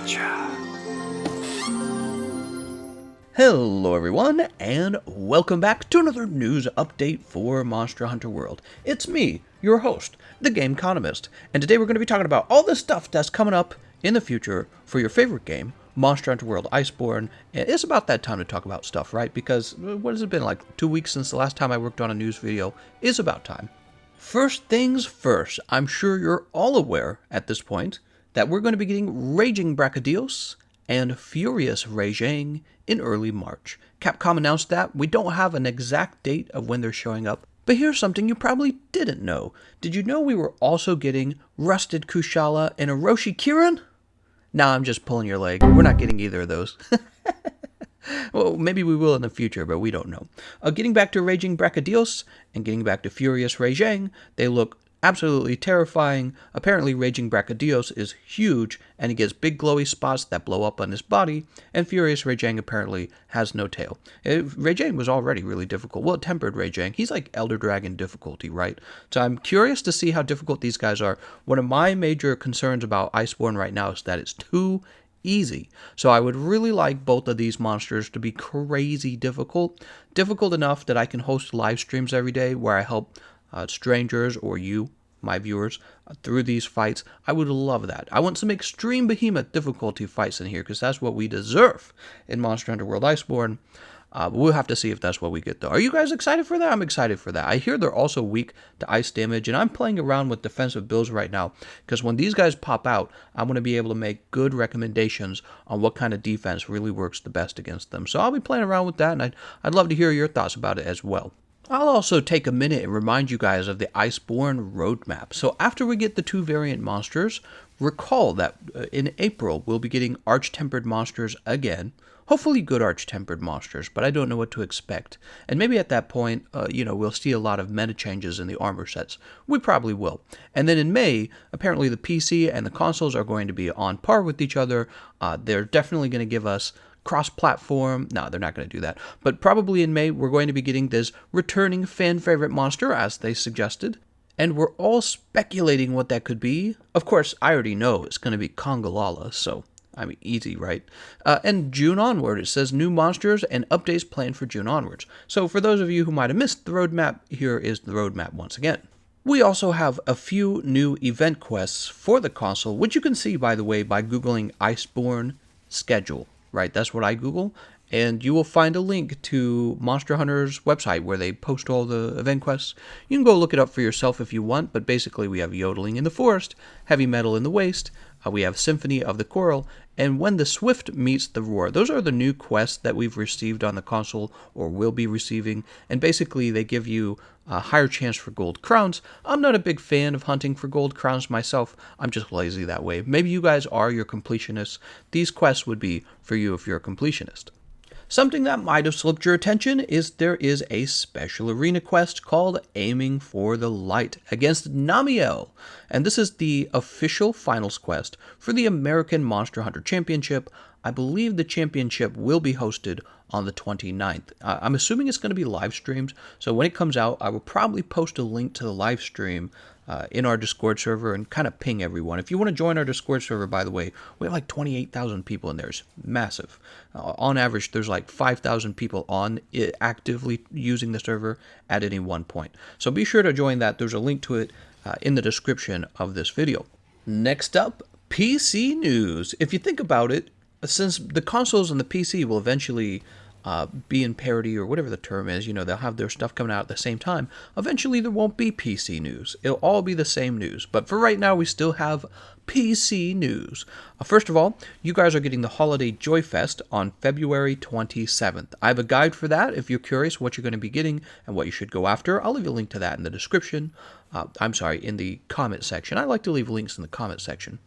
Gotcha. Hello everyone, and welcome back to another news update for Monster Hunter World. It's me, your host, Thegameconomist, and today we're going to be talking about all the stuff that's coming up in the future for your favorite game, Monster Hunter World Iceborne. And it's about that time to talk about stuff, right? Because what has it been, like 2 weeks since the last time I worked on a news video? It's about time. First things first, I'm sure you're all aware at this point that we're going to be getting Raging Brachydios and Furious Raging in early March. Capcom announced that. We don't have an exact date of when they're showing up, but here's something you probably didn't know. Did you know we were also getting Rusted Kushala and Orochi Kirin? Nah, I'm just pulling your leg. We're not getting either of those. Well, maybe we will in the future, but we don't know. Getting back to Raging Brachydios and getting back to Furious Raging, they look absolutely terrifying. Apparently, Raging Brachydios is huge, and he gets big glowy spots that blow up on his body, and Furious Raging apparently has no tail. Raging was already really difficult. Well, Tempered Raging, he's like Elder Dragon difficulty, right? So I'm curious to see how difficult these guys are. One of my major concerns about Iceborne right now is that it's too easy. So I would really like both of these monsters to be crazy difficult enough that I can host live streams every day where I help strangers or you, my viewers, through these fights. I would love that. I want some extreme behemoth difficulty fights in here because that's what we deserve in Monster Hunter World Iceborne. We'll have to see if that's what we get, though. Are you guys excited for that? I'm excited for that. I hear they're also weak to ice damage, and I'm playing around with defensive builds right now, because when these guys pop out, I'm going to be able to make good recommendations on what kind of defense really works the best against them. So I'll be playing around with that, and I'd love to hear your thoughts about it as well. I'll also take a minute and remind you guys of the Iceborne roadmap. So after we get the 2 variant monsters, recall that in April we'll be getting Arch-Tempered monsters again. Hopefully good Arch-Tempered monsters, but I don't know what to expect. And maybe at that point, we'll see a lot of meta changes in the armor sets. We probably will. And then in May, apparently the PC and the consoles are going to be on par with each other. They're definitely going to give us cross-platform. No, they're not going to do that. But probably in May, we're going to be getting this returning fan-favorite monster, as they suggested. And we're all speculating what that could be. Of course, I already know it's going to be Congalala, so easy, right? And June onward, it says new monsters and updates planned for June onwards. So for those of you who might have missed the roadmap, here is the roadmap once again. We also have a few new event quests for the console, which you can see, by the way, by Googling Iceborne schedule, right? That's what I Google. And you will find a link to Monster Hunter's website where they post all the event quests. You can go look it up for yourself if you want, but basically we have Yodeling in the Forest, Heavy Metal in the Waste, we have Symphony of the Coral, and When the Swift Meets the Roar. Those are the new quests that we've received on the console or will be receiving, and basically they give you a higher chance for gold crowns. I'm not a big fan of hunting for gold crowns myself. I'm just lazy that way. Maybe you guys are, you're completionists. These quests would be for you if you're a completionist. Something that might have slipped your attention is there is a special arena quest called Aiming for the Light against Namiel. And this is the official finals quest for the American Monster Hunter Championship. I believe the championship will be hosted on the 29th. I'm assuming it's going to be live streamed, so when it comes out, I will probably post a link to the live stream in our Discord server and kind of ping everyone. If you want to join our Discord server, by the way, we have like 28,000 people in there. It's massive. On average, there's like 5,000 people on it actively using the server at any one point. So be sure to join that. There's a link to it in the description of this video. Next up, PC news. If you think about it, since the consoles and the PC will eventually be in parity, or whatever the term is, they'll have their stuff coming out at the same time. Eventually there won't be PC news. It'll all be the same news. But for right now, we still have PC news. First of all, you guys are getting the Holiday Joy Fest on February 27th. I have a guide for that if you're curious what you're going to be getting and what you should go after. I'll leave a link to that in the description. In the comment section. I like to leave links in the comment section.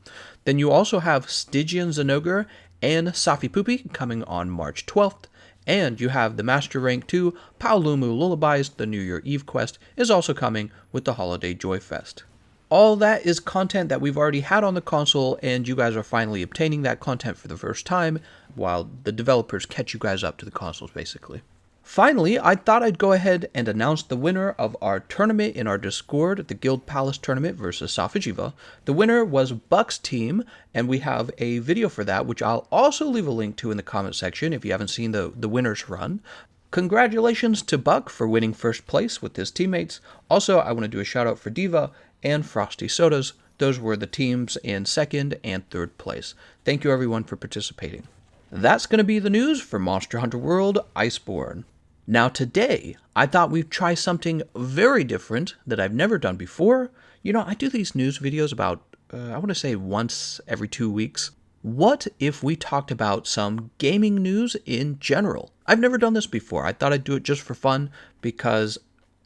Then you also have Stygian Zenogre and Safi Pupi coming on March 12th. And you have the Master Rank 2 Paolumu Lullabies, the New Year Eve quest, is also coming with the Holiday Joy Fest. All that is content that we've already had on the console, and you guys are finally obtaining that content for the first time, while the developers catch you guys up to the consoles, basically. Finally, I thought I'd go ahead and announce the winner of our tournament in our Discord, the Guild Palace tournament versus Safajiva. The winner was Buck's team, and we have a video for that, which I'll also leave a link to in the comment section if you haven't seen the winners run. Congratulations to Buck for winning first place with his teammates. Also, I want to do a shout out for Diva and Frosty Sodas. Those were the teams in second and third place. Thank you everyone for participating. That's going to be the news for Monster Hunter World Iceborne. Now today, I thought we'd try something very different that I've never done before. You know, I do these news videos about, I want to say once every 2 weeks. What if we talked about some gaming news in general? I've never done this before. I thought I'd do it just for fun because,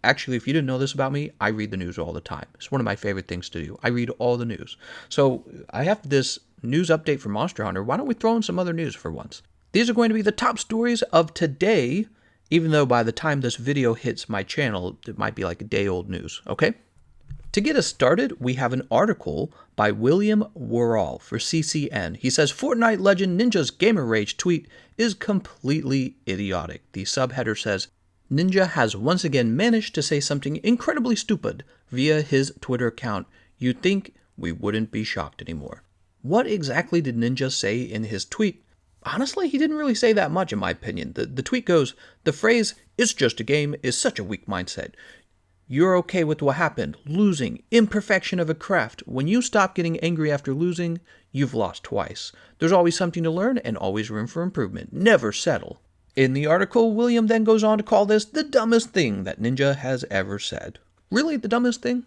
actually, if you didn't know this about me, I read the news all the time. It's one of my favorite things to do. I read all the news. So I have this news update for Monster Hunter. Why don't we throw in some other news for once? These are going to be the top stories of today, even though by the time this video hits my channel, it might be like a day-old news, okay? To get us started, we have an article by William Worrall for CCN. He says, Fortnite legend Ninja's Gamer Rage tweet is completely idiotic. The subheader says, Ninja has once again managed to say something incredibly stupid via his Twitter account. You'd think we wouldn't be shocked anymore. What exactly did Ninja say in his tweet? Honestly, he didn't really say that much in my opinion. The tweet goes, the phrase, it's just a game, is such a weak mindset. You're okay with what happened, losing, imperfection of a craft. When you stop getting angry after losing, you've lost twice. There's always something to learn and always room for improvement. Never settle. In the article, William then goes on to call this the dumbest thing that Ninja has ever said. Really, the dumbest thing?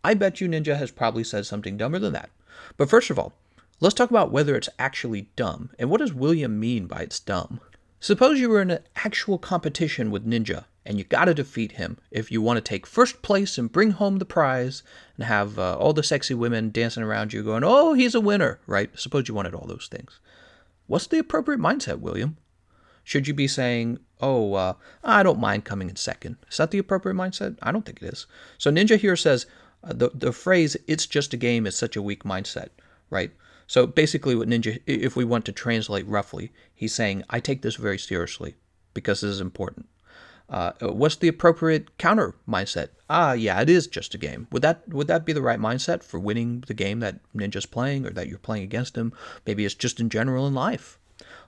I bet you Ninja has probably said something dumber than that. But first of all, let's talk about whether it's actually dumb, and what does William mean by it's dumb? Suppose you were in an actual competition with Ninja, and you gotta defeat him if you want to take first place and bring home the prize, and have all the sexy women dancing around you going, oh, he's a winner, right? Suppose you wanted all those things. What's the appropriate mindset, William? Should you be saying, oh, I don't mind coming in second? Is that the appropriate mindset? I don't think it is. So Ninja here says, the phrase, it's just a game, is such a weak mindset, right? So basically what Ninja, if we want to translate roughly, he's saying, I take this very seriously because this is important. What's the appropriate counter mindset? Yeah, it is just a game. Would that be the right mindset for winning the game that Ninja's playing or that you're playing against him? Maybe it's just in general in life.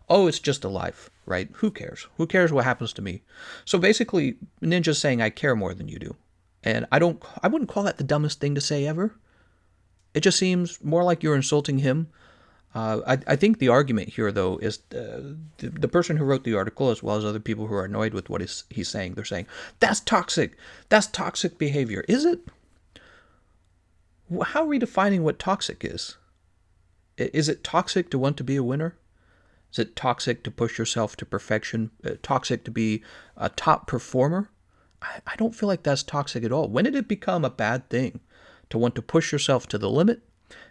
Oh, it's just a life, right? Who cares? Who cares what happens to me? So basically, Ninja's saying I care more than you do. And I wouldn't call that the dumbest thing to say ever. It just seems more like you're insulting him. I think the argument here, though, is the person who wrote the article, as well as other people who are annoyed with what he's saying, they're saying, that's toxic. That's toxic behavior. Is it? How are we defining what toxic is? Is it toxic to want to be a winner? Is it toxic to push yourself to perfection? Toxic to be a top performer? I don't feel like that's toxic at all. When did it become a bad thing to want to push yourself to the limit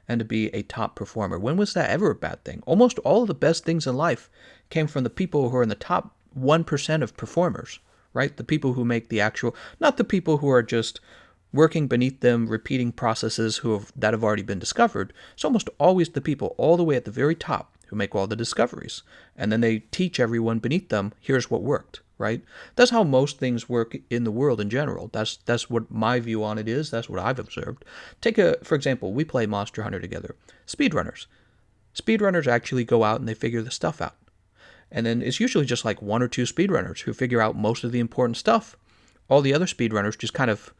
and to be a top performer? When was that ever a bad thing? Almost all of the best things in life came from the people who are in the top 1% of performers, right? The people who make the actual, not the people who are just working beneath them, repeating processes that have already been discovered. It's almost always the people all the way at the very top who make all the discoveries. And then they teach everyone beneath them, here's what worked, right? That's how most things work in the world in general. That's what my view on it is. That's what I've observed. For example, we play Monster Hunter together. Speedrunners. Speedrunners actually go out and they figure the stuff out. And then it's usually just like 1 or 2 speedrunners who figure out most of the important stuff. All the other speedrunners just kind of,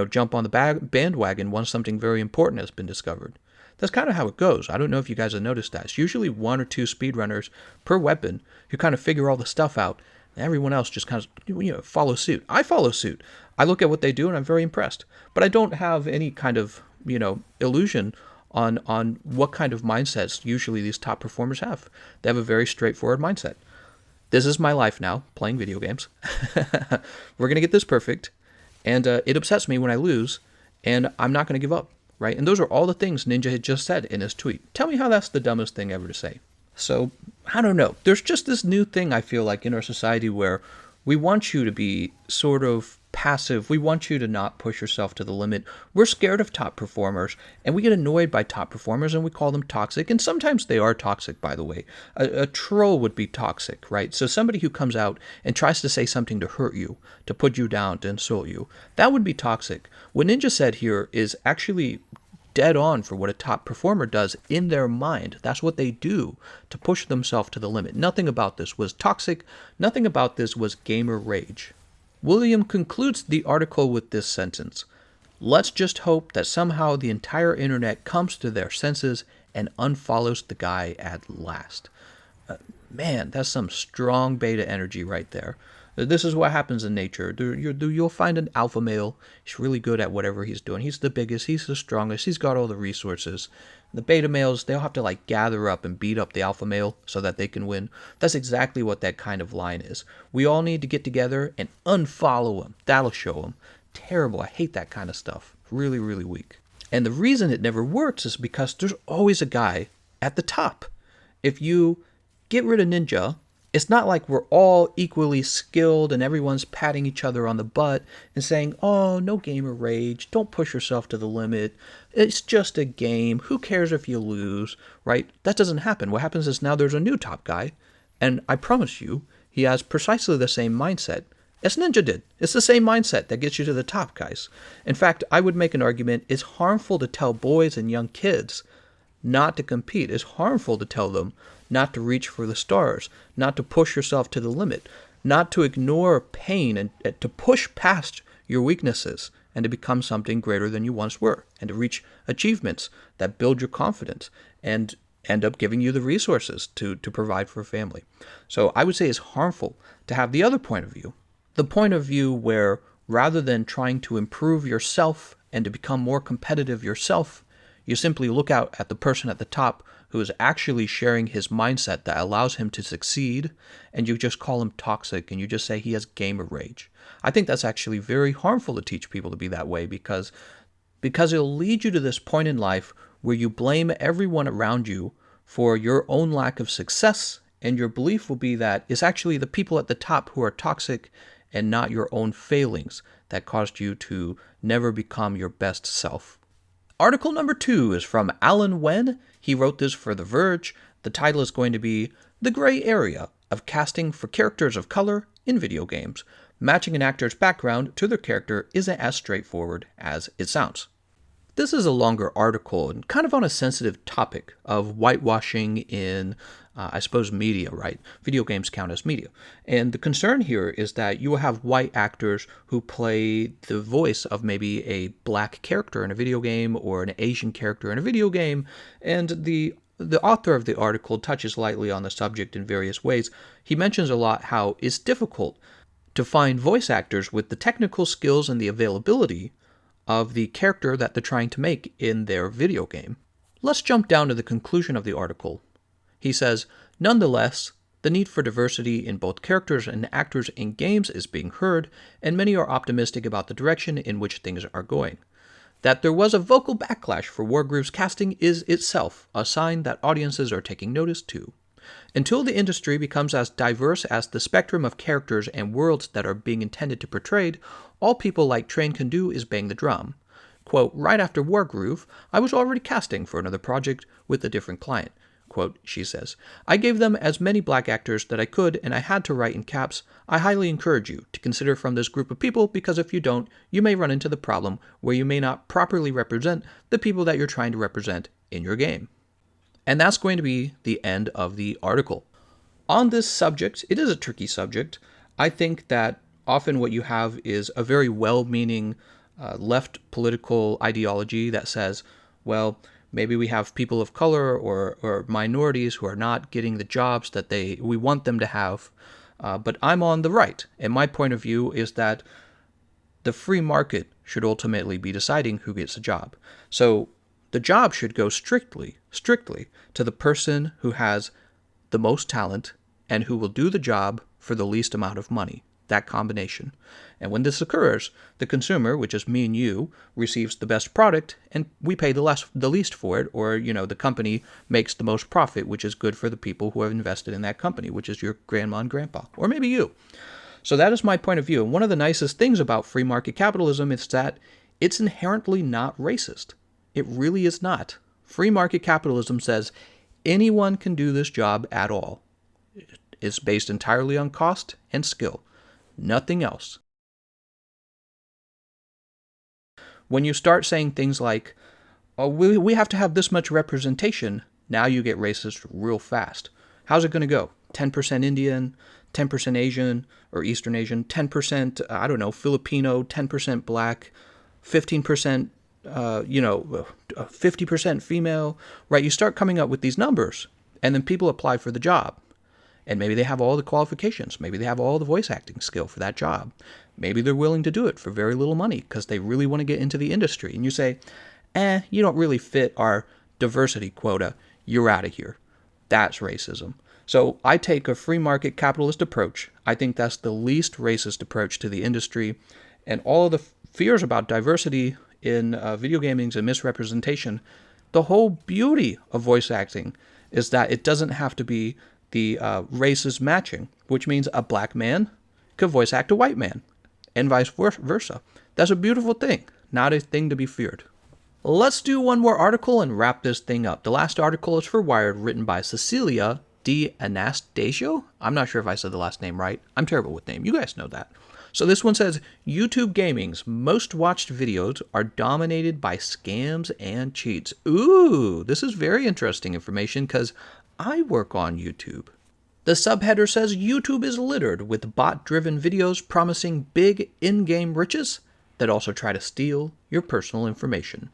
jump on the bandwagon once something very important has been discovered. That's kind of how it goes. I don't know if you guys have noticed that. It's usually 1 or 2 speedrunners per weapon who kind of figure all the stuff out. Everyone else just kind of, follow suit. I follow suit. I look at what they do and I'm very impressed. But I don't have any kind of, illusion on what kind of mindsets usually these top performers have. They have a very straightforward mindset. This is my life now, playing video games. We're going to get this perfect. And it upsets me when I lose. And I'm not going to give up, right? And those are all the things Ninja had just said in his tweet. Tell me how that's the dumbest thing ever to say. So, I don't know. There's just this new thing I feel like in our society where we want you to be sort of passive. We want you to not push yourself to the limit. We're scared of top performers, and we get annoyed by top performers, and we call them toxic. And sometimes they are toxic, by the way. A troll would be toxic, right? So somebody who comes out and tries to say something to hurt you, to put you down, to insult you, that would be toxic. What Ninja said here is actually dead on for what a top performer does in their mind. That's what they do to push themselves to the limit. Nothing about this was toxic. Nothing about this was gamer rage. William concludes the article with this sentence: "Let's just hope that somehow the entire internet comes to their senses and unfollows the guy at last." Man, that's some strong beta energy right there. This is what happens in nature. You'll find an alpha male. He's really good at whatever he's doing. He's the biggest. He's the strongest. He's got all the resources. The beta males, they'll have to gather up and beat up the alpha male so that they can win. That's exactly what that kind of line is. We all need to get together and unfollow him. That'll show him. Terrible. I hate that kind of stuff. Really, really weak. And the reason it never works is because there's always a guy at the top. If you get rid of Ninja, it's not like we're all equally skilled and everyone's patting each other on the butt and saying, "Oh, no gamer rage. Don't push yourself to the limit. It's just a game. Who cares if you lose?" Right? That doesn't happen. What happens is now there's a new top guy, and I promise you, he has precisely the same mindset as Ninja did. It's the same mindset that gets you to the top, guys. In fact, I would make an argument it's harmful to tell boys and young kids not to compete. It's harmful to tell them not to reach for the stars, not to push yourself to the limit, not to ignore pain, and to push past your weaknesses and to become something greater than you once were, and to reach achievements that build your confidence and end up giving you the resources to provide for a family. So I would say it's harmful to have the other point of view, the point of view where rather than trying to improve yourself and to become more competitive yourself, you simply look out at the person at the top who is actually sharing his mindset that allows him to succeed, and you just call him toxic, and you just say he has gamer rage. I think that's actually very harmful to teach people to be that way, because it'll lead you to this point in life where you blame everyone around you for your own lack of success, and your belief will be that it's actually the people at the top who are toxic and not your own failings that caused you to never become your best self. Article number 2 is from Alan Wen. He wrote this for The Verge. The title is going to be "The Gray Area of Casting for Characters of Color in Video Games. Matching an actor's background to their character isn't as straightforward as it sounds." This is a longer article and kind of on a sensitive topic of whitewashing in, I suppose, media, right? Video games count as media. And the concern here is that you will have white actors who play the voice of maybe a black character in a video game or an Asian character in a video game. And the author of the article touches lightly on the subject in various ways. He mentions a lot how it's difficult to find voice actors with the technical skills and the availability of the character that they're trying to make in their video game. Let's jump down to the conclusion of the article. He says, "Nonetheless, the need for diversity in both characters and actors in games is being heard, and many are optimistic about the direction in which things are going. That there was a vocal backlash for Wargroove's casting is itself a sign that audiences are taking notice too. Until the industry becomes as diverse as the spectrum of characters and worlds that are being intended to portray, all people like Train can do is bang the drum. Quote, right after Wargroove, I was already casting for another project with a different client. Quote, she says, I gave them as many black actors that I could, and I had to write in caps, I highly encourage you to consider from this group of people, because if you don't, you may run into the problem where you may not properly represent the people that you're trying to represent in your game." And that's going to be the end of the article. On this subject, it is a tricky subject. I think that often what you have is a very well-meaning left political ideology that says, well, maybe we have people of color or minorities who are not getting the jobs that we want them to have. But I'm on the right, and my point of view is that the free market should ultimately be deciding who gets a job. So the job should go strictly to the person who has the most talent and who will do the job for the least amount of money, that combination. And when this occurs, the consumer, which is me and you, receives the best product and we pay the least for it, or, the company makes the most profit, which is good for the people who have invested in that company, which is your grandma and grandpa, or maybe you. So that is my point of view. And one of the nicest things about free market capitalism is that it's inherently not racist. It really is not. Free market capitalism says anyone can do this job at all. It's based entirely on cost and skill. Nothing else. When you start saying things like, oh, we have to have this much representation, now you get racist real fast. How's it going to go? 10% Indian, 10% Asian or Eastern Asian, 10%, I don't know, Filipino, 10% black, 15%, 50% female, right? You start coming up with these numbers, and then people apply for the job. And maybe they have all the qualifications. Maybe they have all the voice acting skill for that job. Maybe they're willing to do it for very little money because they really want to get into the industry. And you say, you don't really fit our diversity quota. You're out of here. That's racism. So I take a free market capitalist approach. I think that's the least racist approach to the industry. And all of the fears about diversity in video gaming and misrepresentation, the whole beauty of voice acting is that it doesn't have to be the races matching, which means a black man could voice act a white man, and vice versa. That's a beautiful thing, not a thing to be feared. Let's do one more article and wrap this thing up. The last article is for Wired, written by Cecilia D. Anastasio. I'm not sure if I said the last name right. I'm terrible with names. You guys know that. So this one says, YouTube Gaming's most watched videos are dominated by scams and cheats. Ooh, this is very interesting information because I work on YouTube. The subheader says YouTube is littered with bot-driven videos promising big in-game riches that also try to steal your personal information.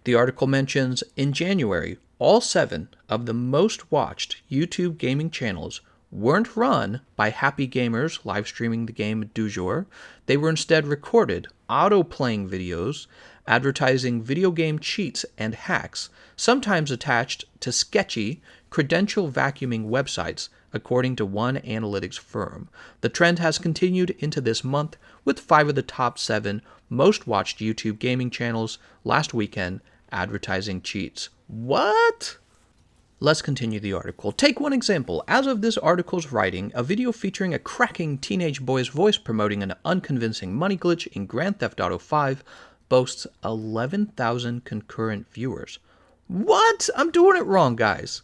The article mentions, in January, all 7 of the most watched YouTube gaming channels weren't run by happy gamers live streaming the game du jour. They were instead recorded, auto-playing videos, advertising video game cheats and hacks, sometimes attached to sketchy, credential vacuuming websites, according to one analytics firm. The trend has continued into this month, with 5 of the top 7 most watched YouTube gaming channels last weekend advertising cheats. What? Let's continue the article. Take one example. As of this article's writing, a video featuring a cracking teenage boy's voice promoting an unconvincing money glitch in Grand Theft Auto V boasts 11,000 concurrent viewers. What? I'm doing it wrong, guys.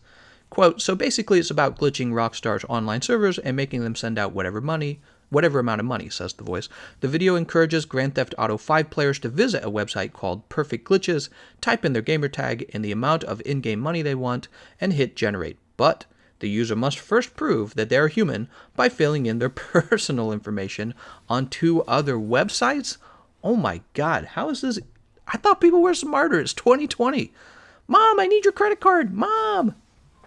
Quote, so basically it's about glitching Rockstar's online servers and making them send out whatever amount of money, says the voice. The video encourages Grand Theft Auto 5 players to visit a website called Perfect Glitches, type in their gamer tag and the amount of in-game money they want, and hit generate. But the user must first prove that they are human by filling in their personal information on 2 other websites? Oh my god, how is this? I thought people were smarter. It's 2020. Mom, I need your credit card. Mom!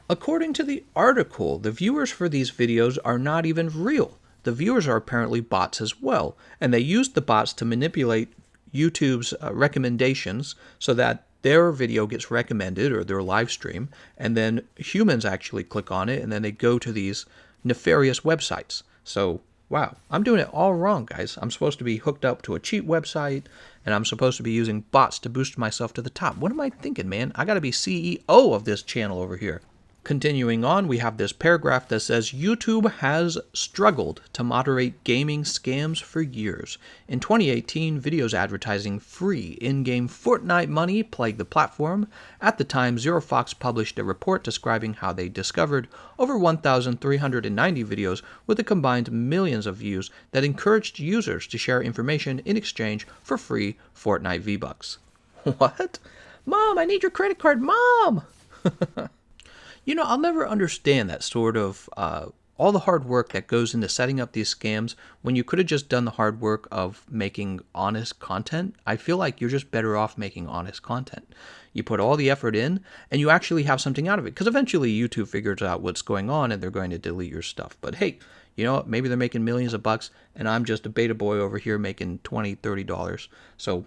According to the article, the viewers for these videos are not even real. The viewers are apparently bots as well, and they use the bots to manipulate YouTube's recommendations so that their video gets recommended, or their live stream, and then humans actually click on it, and then they go to these nefarious websites. So, wow, I'm doing it all wrong, guys. I'm supposed to be hooked up to a cheap website, and I'm supposed to be using bots to boost myself to the top. What am I thinking, man? I gotta be CEO of this channel over here. Continuing on, we have this paragraph that says, YouTube has struggled to moderate gaming scams for years. In 2018, videos advertising free in-game Fortnite money plagued the platform. At the time, ZeroFox published a report describing how they discovered over 1,390 videos with a combined millions of views that encouraged users to share information in exchange for free Fortnite V-Bucks. What? Mom, I need your credit card, Mom! You know, I'll never understand that sort of all the hard work that goes into setting up these scams when you could have just done the hard work of making honest content. I feel like you're just better off making honest content. You put all the effort in and you actually have something out of it, because eventually YouTube figures out what's going on and they're going to delete your stuff. But hey, you know what? Maybe they're making millions of bucks and I'm just a beta boy over here making $20, $30. So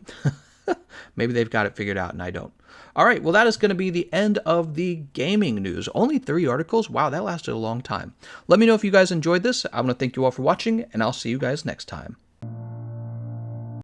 maybe they've got it figured out and I don't. All right, well, that is going to be the end of the gaming news. Only 3 articles? Wow, that lasted a long time. Let me know if you guys enjoyed this. I want to thank you all for watching, and I'll see you guys next time.